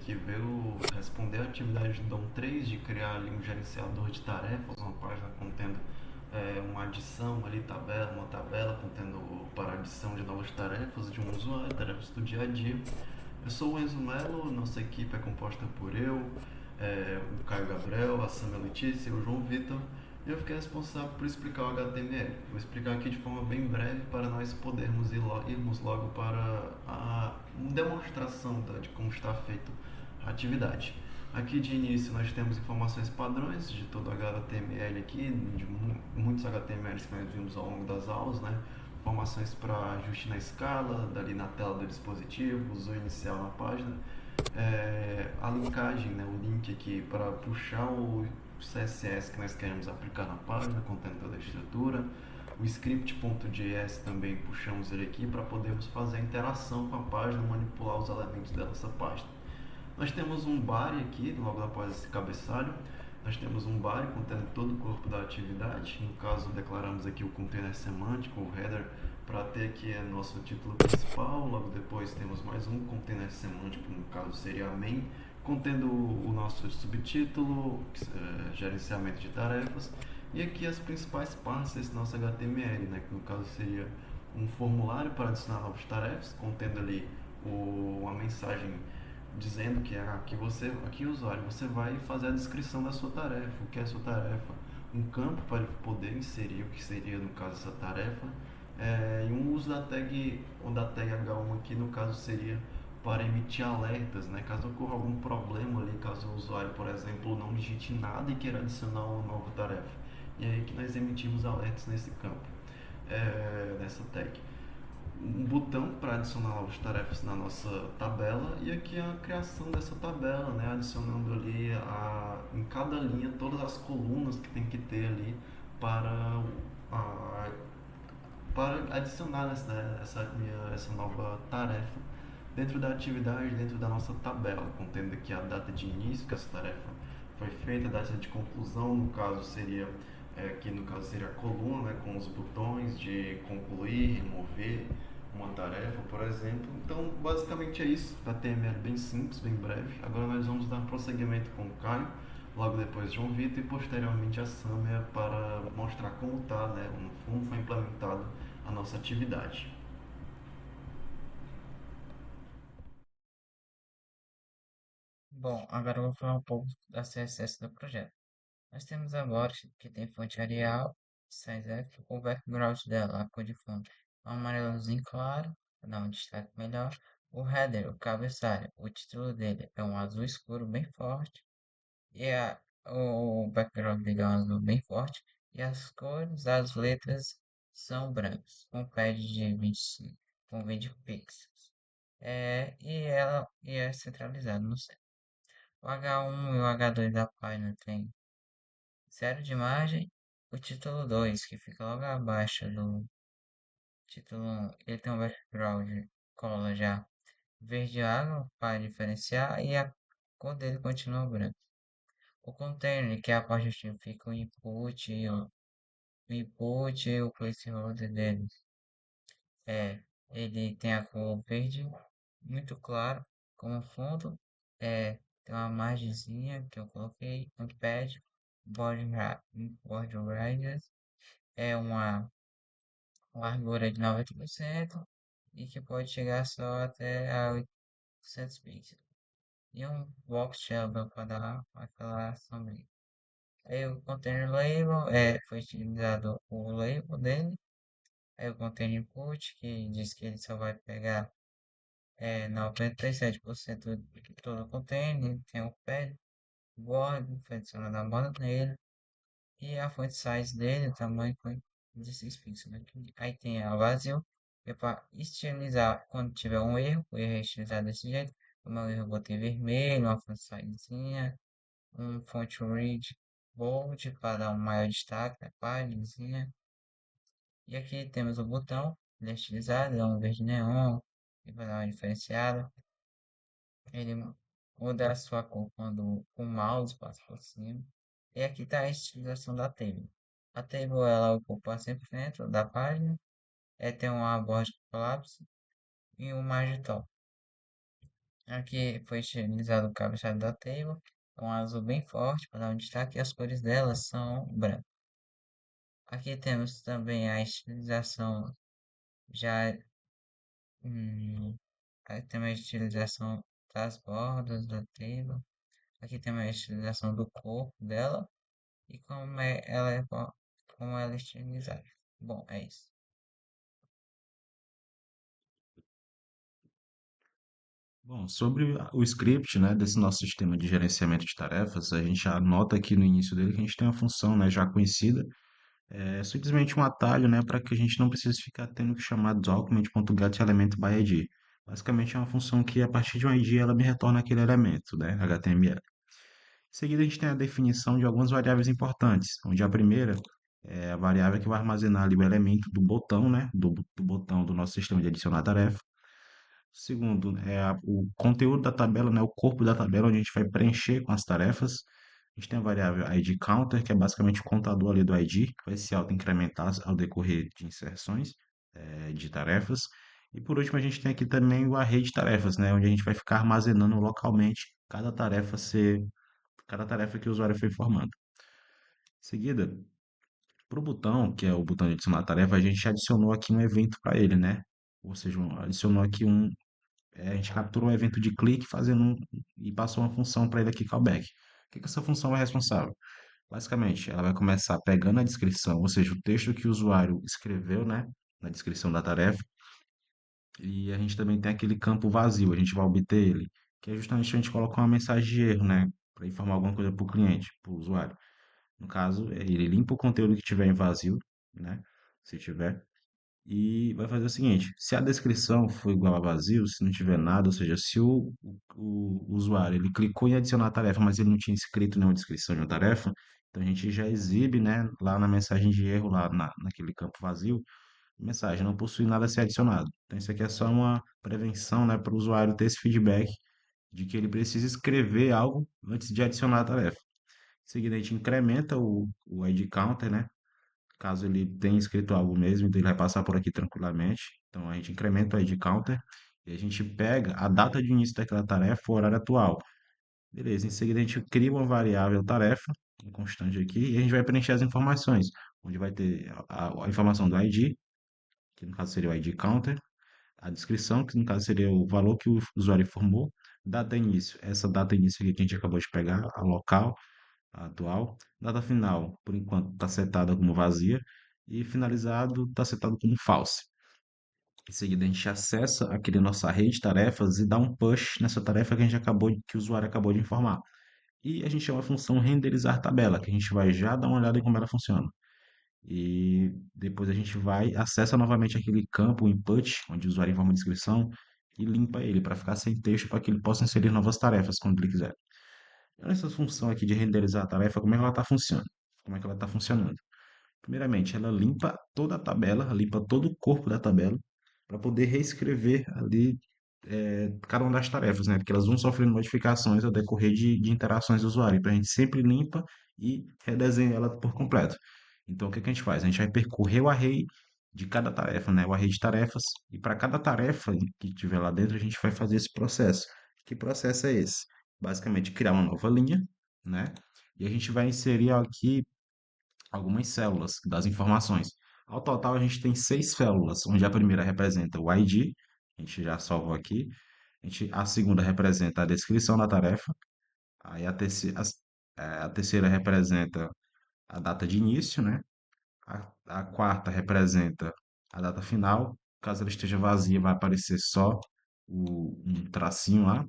que veio responder a atividade do DOM 3 de criar ali um gerenciador de tarefas, uma página contendo uma adição ali, uma tabela contendo para adição de novas tarefas de um usuário, tarefas do dia a dia. Eu sou o Enzo Melo, nossa equipe é composta por eu, o Caio Gabriel, a Samia Letícia e o João Vitor. E eu fiquei responsável por explicar o HTML. Vou explicar aqui de forma bem breve para nós podermos irmos logo para a demonstração de como está feita a atividade. Aqui de início nós temos informações padrões de todo o HTML aqui, de muitos HTMLs que nós vimos ao longo das aulas, né? Informações para ajuste na escala, dali na tela do dispositivo, uso inicial na página, a linkagem, né, o link aqui para puxar o CSS que nós queremos aplicar na página, contendo toda a estrutura, o script.js também puxamos ele aqui para podermos fazer a interação com a página, manipular os elementos dessa página. Nós temos um body aqui, logo após esse cabeçalho. Nós temos um body contendo todo o corpo da atividade. No caso, declaramos aqui o container semântico, o header, para ter aqui nosso título principal. Logo depois temos mais um container semântico, no caso seria a main, contendo o nosso subtítulo, gerenciamento de tarefas. E aqui as principais partes desse nosso HTML, né, que no caso seria um formulário para adicionar novas tarefas, contendo ali uma mensagem dizendo que aqui usuário, você vai fazer a descrição da sua tarefa, o que é a sua tarefa, um campo para poder inserir o que seria no caso essa tarefa, e um uso da tag H1 aqui no caso seria para emitir alertas, né? Caso ocorra algum problema ali, caso o usuário, por exemplo, não digite nada e queira adicionar uma nova tarefa. E é aí que nós emitimos alertas nesse campo, nessa tag um botão para adicionar novas tarefas na nossa tabela e aqui a criação dessa tabela, né, adicionando ali em cada linha todas as colunas que tem que ter ali para, a, para adicionar essa nova tarefa dentro da atividade, dentro da nossa tabela, contendo aqui a data de início que essa tarefa foi feita, a data de conclusão, no caso seria que no caso seria a coluna, né, com os botões de concluir, remover uma tarefa, por exemplo. Então, basicamente é isso. HTML bem simples, bem breve. Agora nós vamos dar prosseguimento com o Caio, logo depois João Vitor e posteriormente a Samia para mostrar como está, né, como foi implementado a nossa atividade. Bom, agora eu vou falar um pouco da CSS do projeto. Nós temos agora que tem fonte Arial, CSS, o background dela, a cor de fundo, é um amarelozinho claro, para dar um destaque melhor. O header, o cabeçalho, o título dele é um azul escuro bem forte, e o background dele é um azul bem forte, e as cores das letras são brancas, com pad de 25, com 20 pixels. E é centralizado no centro. O H1 e o H2 da página tem zero de imagem. O título 2 que fica logo abaixo do título 1, ele tem um background cola já verde água para diferenciar e a cor dele continua branca. O container, que é a parte onde fica o input e o placeholder dele, ele tem a cor verde muito claro como fundo. Tem uma margenzinha que eu coloquei, um pad, border radius, é uma largura de 90% e que pode chegar só até a 800 pixels. E um box shelter para dar aquela sombrinha. Aí o container label, foi utilizado o label dele. Aí o container input, que diz que ele só vai pegar 97% de todo o container, tem o pad, borda, foi adicionado a borda nele, e a font size dele, o tamanho foi 16 pixels. Né? Aí tem a vazio, que é para estilizar quando tiver um erro, o erro é estilizado desse jeito. O meu erro eu botei vermelho, uma font sizezinha, um font read bold para dar um maior destaque na páginazinha. E aqui temos o botão, ele é estilizado, é um verde neon, e vai dar uma diferenciada. Ele muda a sua cor quando o mouse passa por cima. E aqui está a estilização da table. A table ela ocupa 100% da página, tem uma borda de colapso e um margem top. Aqui foi estilizado o cabeçalho da table, um azul bem forte para dar um destaque e as cores delas são branco. Aqui temos também a estilização já, hum, aí temos a estilização das bordas da table. Aqui temos a estilização do corpo dela e como ela é estilizada. Bom, é isso. Bom, sobre o script, né, desse nosso sistema de gerenciamento de tarefas, a gente já nota aqui no início dele que a gente tem uma função, né, já conhecida, é simplesmente um atalho, né, para que a gente não precise ficar tendo que chamar document.getElementById. Basicamente é uma função que a partir de um ID ela me retorna aquele elemento, né, HTML. Em seguida a gente tem a definição de algumas variáveis importantes, onde a primeira é a variável que vai armazenar ali o elemento do botão, né, do botão do nosso sistema de adicionar tarefa. Segundo, o conteúdo da tabela, né, o corpo da tabela, onde a gente vai preencher com as tarefas. A gente tem a variável ID counter, que é basicamente o contador ali do ID, que vai se auto-incrementar ao decorrer de inserções, de tarefas. E por último, a gente tem aqui também o array de tarefas, né, onde a gente vai ficar armazenando localmente cada tarefa que o usuário foi informando. Em seguida, para o botão, que é o botão de adicionar tarefa, a gente adicionou aqui um evento para ele, né? Ou seja, adicionou aqui a gente capturou um evento de clique e passou uma função para ele aqui, callback. O que que essa função é responsável? Basicamente, ela vai começar pegando a descrição, ou seja, o texto que o usuário escreveu, né, na descrição da tarefa, e a gente também tem aquele campo vazio, a gente vai obter ele, que é justamente a gente colocar uma mensagem de erro, né, para informar alguma coisa para o cliente, para o usuário. No caso, ele limpa o conteúdo que tiver em vazio, né, se tiver, e vai fazer o seguinte: se a descrição for igual a vazio, se não tiver nada, ou seja, se o usuário ele clicou em adicionar a tarefa, mas ele não tinha escrito nenhuma descrição de uma tarefa, então a gente já exibe, né, lá na mensagem de erro, naquele campo vazio, mensagem não possui nada a ser adicionado. Então isso aqui é só uma prevenção, né, para o usuário ter esse feedback de que ele precisa escrever algo antes de adicionar a tarefa. Em seguida, a gente incrementa o ID counter, né? Caso ele tenha escrito algo mesmo, então ele vai passar por aqui tranquilamente. Então a gente incrementa o ID counter e a gente pega a data de início daquela tarefa, o horário atual. Beleza, em seguida a gente cria uma variável tarefa, um constante aqui, e a gente vai preencher as informações, onde vai ter a informação do ID, que no caso seria o ID counter, a descrição, que no caso seria o valor que o usuário informou, data início, essa data início aqui que a gente acabou de pegar, a local, a atual. Data final, por enquanto, está setada como vazia. E finalizado, está setado como false. Em seguida, a gente acessa aquele nosso array de tarefas e dá um push nessa tarefa que que o usuário acabou de informar. E a gente chama a função renderizar tabela, que a gente vai já dar uma olhada em como ela funciona. E depois a gente vai, acessa novamente aquele campo, o input, onde o usuário informa a descrição, e limpa ele para ficar sem texto para que ele possa inserir novas tarefas quando ele quiser. Olha essa função aqui de renderizar a tarefa, como é que ela está funcionando? Como é que ela está funcionando? Primeiramente, ela limpa toda a tabela, limpa todo o corpo da tabela, para poder reescrever ali cada uma das tarefas, né? Porque elas vão sofrendo modificações ao decorrer de interações do usuário. Então a gente sempre limpa e redesenha ela por completo. Então o que que a gente faz? A gente vai percorrer o array de cada tarefa, né? O array de tarefas, e para cada tarefa que tiver lá dentro, a gente vai fazer esse processo. Que processo é esse? Basicamente, criar uma nova linha, né? E a gente vai inserir aqui algumas células das informações. Ao total, a gente tem 6 células, onde a primeira representa o ID, a gente já salvou aqui. A segunda representa a descrição da tarefa. Aí a terceira representa a data de início, né? A quarta representa a data final. Caso ela esteja vazia, vai aparecer só um tracinho lá.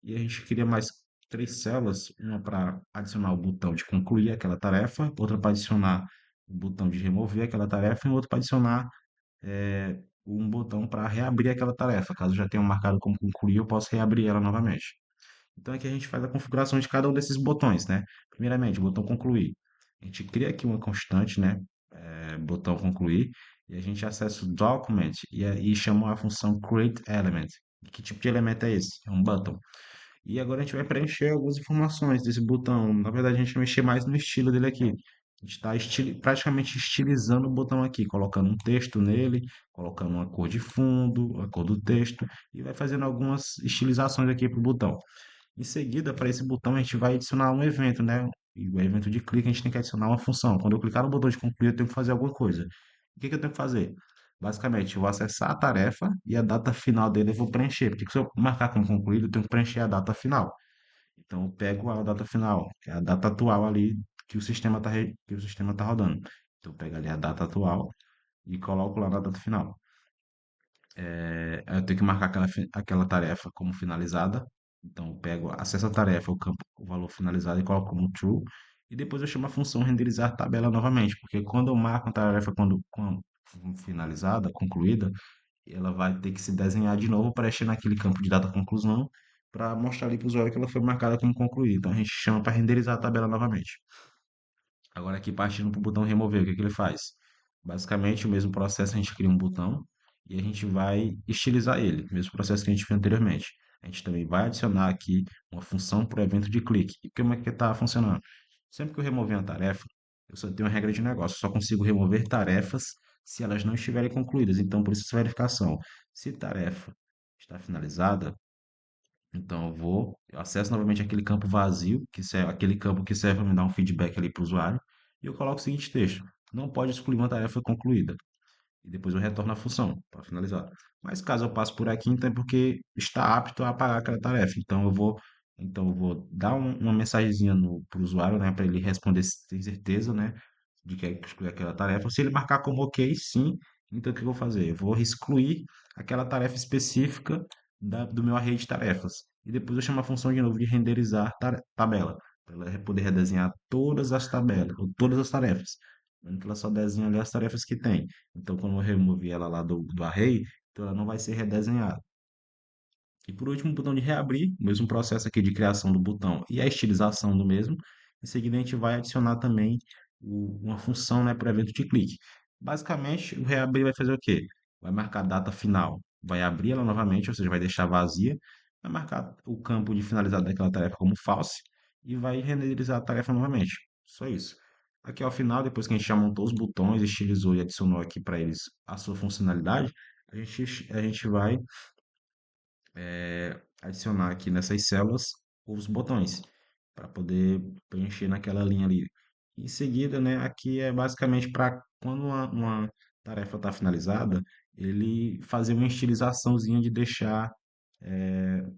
E a gente cria mais 3 células, uma para adicionar o botão de concluir aquela tarefa, outra para adicionar o botão de remover aquela tarefa e outra para adicionar um botão para reabrir aquela tarefa. Caso já tenha marcado como concluir, eu posso reabrir ela novamente. Então aqui a gente faz a configuração de cada um desses botões, né? Primeiramente, o botão concluir. A gente cria aqui uma constante, né? Botão concluir, e a gente acessa o document e aí chama a função create element. Que tipo de elemento é esse? É um button. E agora a gente vai preencher algumas informações desse botão. Na verdade, a gente vai mexer mais no estilo dele aqui. A gente está praticamente estilizando o botão aqui, colocando um texto nele, colocando uma cor de fundo, a cor do texto, e vai fazendo algumas estilizações aqui para o botão. Em seguida, para esse botão, a gente vai adicionar um evento, né? E o evento de clique, a gente tem que adicionar uma função. Quando eu clicar no botão de concluir, eu tenho que fazer alguma coisa. O que que eu tenho que fazer? Basicamente, eu vou acessar a tarefa e a data final dele eu vou preencher. Porque se eu marcar como concluído, eu tenho que preencher a data final. Então, eu pego a data final, que é a data atual ali que o sistema tá rodando. Então, eu pego ali a data atual e coloco lá na data final. Eu tenho que marcar aquela tarefa como finalizada. Então, eu pego, acesso a tarefa, o campo, o valor finalizado e coloco como true. E depois eu chamo a função renderizar tabela novamente, porque quando eu marco a tarefa quando finalizada, concluída, ela vai ter que se desenhar de novo para encher naquele campo de data conclusão, para mostrar ali para o usuário que ela foi marcada como concluída. Então, a gente chama para renderizar a tabela novamente. Agora aqui partindo para o botão remover, o que que ele faz? Basicamente o mesmo processo, a gente cria um botão e a gente vai estilizar ele, mesmo processo que a gente fez anteriormente. A gente também vai adicionar aqui uma função para o evento de clique. E como é que está funcionando? Sempre que eu remover uma tarefa, eu só tenho uma regra de negócio, eu só consigo remover tarefas se elas não estiverem concluídas. Então, por isso essa verificação. Se tarefa está finalizada, então eu acesso novamente aquele campo vazio, aquele campo que serve para me dar um feedback ali para o usuário, e eu coloco o seguinte texto: não pode excluir uma tarefa concluída. E depois eu retorno a função para finalizar. Mas caso eu passe por aqui, então é porque está apto a apagar aquela tarefa. Então eu vou dar uma mensagenzinha para o usuário, né, para ele responder se tem certeza, né, de que excluir aquela tarefa. Se ele marcar como ok, sim, então o que eu vou fazer? Eu vou excluir aquela tarefa específica do meu array de tarefas. E depois eu chamo a função de novo de renderizar tabela, para ela poder redesenhar todas as tabelas, ou todas as tarefas. Lembrando que ela só desenha ali as tarefas que tem. Então, quando eu remover ela lá do array, então ela não vai ser redesenhada. E por último, o botão de reabrir, o mesmo processo aqui de criação do botão e a estilização do mesmo. Em seguida, a gente vai adicionar também uma função, né, para evento de clique. Basicamente, o reabrir vai fazer o quê? Vai marcar a data final, vai abrir ela novamente, ou seja, vai deixar vazia, vai marcar o campo de finalizado daquela tarefa como false e vai renderizar a tarefa novamente. Só isso. Aqui ao final, depois que a gente já montou os botões, estilizou e adicionou aqui para eles a sua funcionalidade, a gente vai adicionar aqui nessas células os botões para poder preencher naquela linha ali. Em seguida, né, aqui é basicamente para quando uma tarefa está finalizada, ele fazer uma estilizaçãozinha de deixar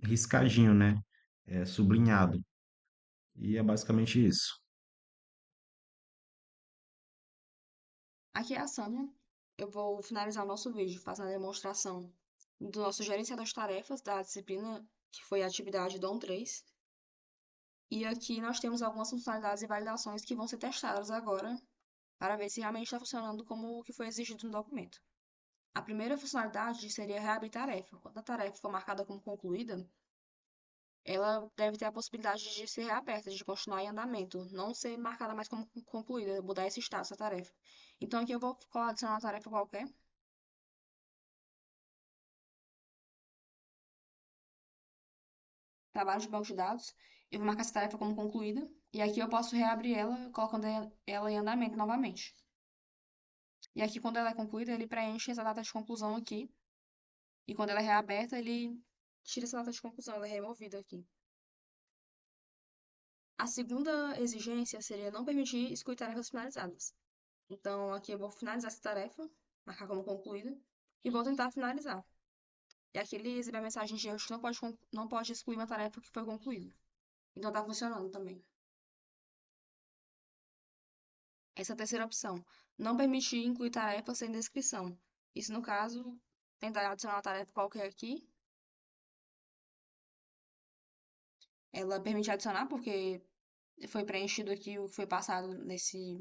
riscadinho, né, sublinhado. E é basicamente isso. Aqui é a Sânia. Eu vou finalizar o nosso vídeo fazendo a demonstração do nosso gerenciador de tarefas da disciplina que foi a atividade DOM 3. E aqui nós temos algumas funcionalidades e validações que vão ser testadas agora para ver se realmente está funcionando como o que foi exigido no documento. A primeira funcionalidade seria reabrir tarefa. Quando a tarefa for marcada como concluída, ela deve ter a possibilidade de ser reaberta, de continuar em andamento, não ser marcada mais como concluída, mudar esse status da tarefa. Então aqui eu vou adicionar uma tarefa qualquer, trabalho de banco de dados, eu vou marcar essa tarefa como concluída, e aqui eu posso reabrir ela, colocando ela em andamento novamente. E aqui, quando ela é concluída, ele preenche essa data de conclusão aqui, e quando ela é reaberta, ele tira essa data de conclusão, ela é removida aqui. A segunda exigência seria não permitir excluir tarefas finalizadas. Então, aqui eu vou finalizar essa tarefa, marcar como concluída, e vou tentar finalizar. E aqui ele exibe a mensagem de erro que não pode excluir uma tarefa que foi concluída. Então, tá funcionando também. Essa terceira opção, não permitir incluir tarefas sem descrição. Isso, no caso, tentar adicionar uma tarefa qualquer aqui. Ela permite adicionar porque foi preenchido aqui o que foi passado nesse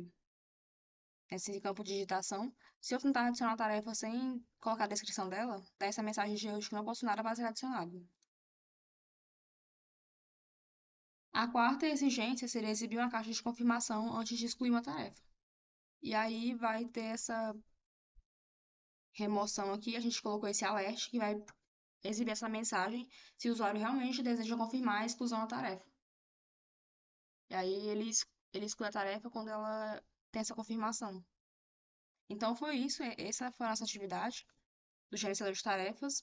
campo de digitação. Se eu tentar adicionar a tarefa sem colocar a descrição dela, dá essa mensagem de erro de que não posso nada vai ser adicionado. A quarta exigência seria exibir uma caixa de confirmação antes de excluir uma tarefa. E aí vai ter essa remoção aqui, a gente colocou esse alert que vai exibir essa mensagem se o usuário realmente deseja confirmar a exclusão da tarefa. E aí ele exclui a tarefa quando ela tem essa confirmação. Então foi isso, essa foi a nossa atividade do gerenciador de tarefas.